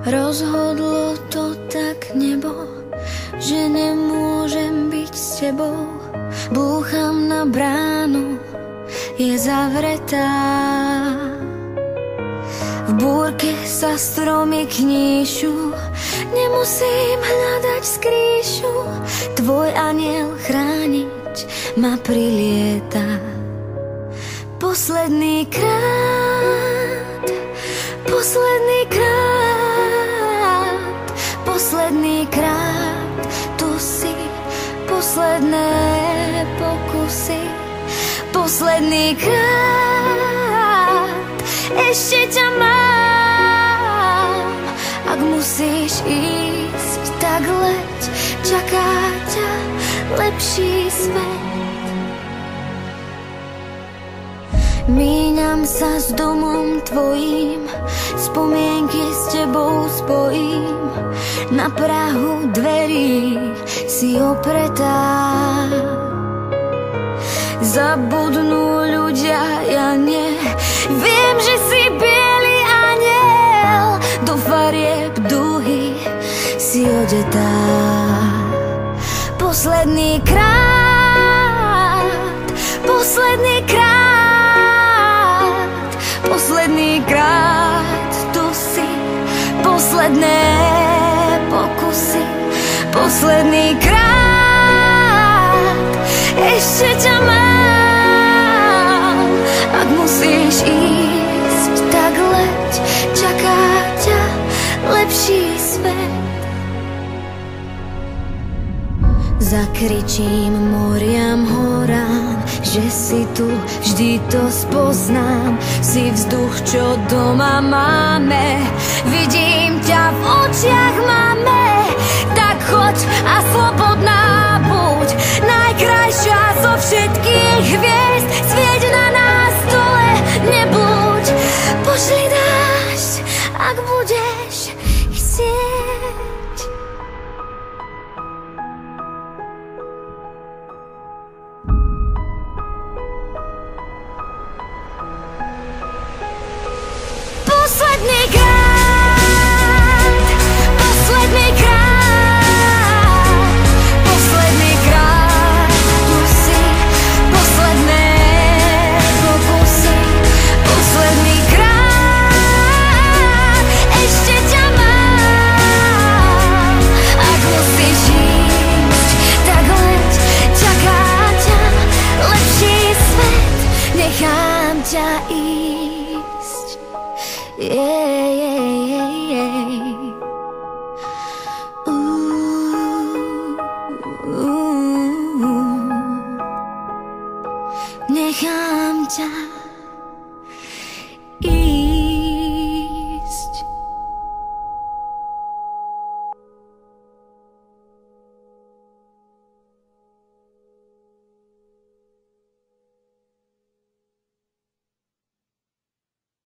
Rozhodlo to tak nebo, že nemôžem byť s tebou. Búcham na bránu, je zavretá. V búrke sa stromy kníšu, nemusím hľadať skrýšu. Tvoj aniel chrániť ma prilieta. Posledný krát, posledný krát, posledný krát, tu si, posledné pokusy. Posledný krát, ešte ťa mám. Ak musíš ísť, tak leď, čaká ťa lepší svet. Míňam sa s domom tvojím, spomienky s tebou spojím. Na prahu dverí si opretá. Zabudnú ľudia, ja nie. Viem, že si biely aniel, do farieb dúhy si odetá. Posledný krát, posledný krát, posledný krát, tu si, posledné pokusy. Posledný krát, ešte ťa mám. Ak musíš ísť, tak leď, čaká ťa lepší svet. Zakričím moriam, horám, že si tu, vždy to spoznám. Si vzduch, čo doma máme, vidím ťa v očiach, máme. Tak choď a slobodná buď, najkrajšia zo všetkých hviezd. Svieť na nás dole, nebuď. Pošli dážď, ak budeš chcieť. Posledný krát, posledný krát, posledný krát, tu si, posledné pokusy. Posledný krát, ešte ťa mám. Ak musíš ísť, tak leď, čaká ťa lepší svet. Nechám ťa ísť. Nechám ťa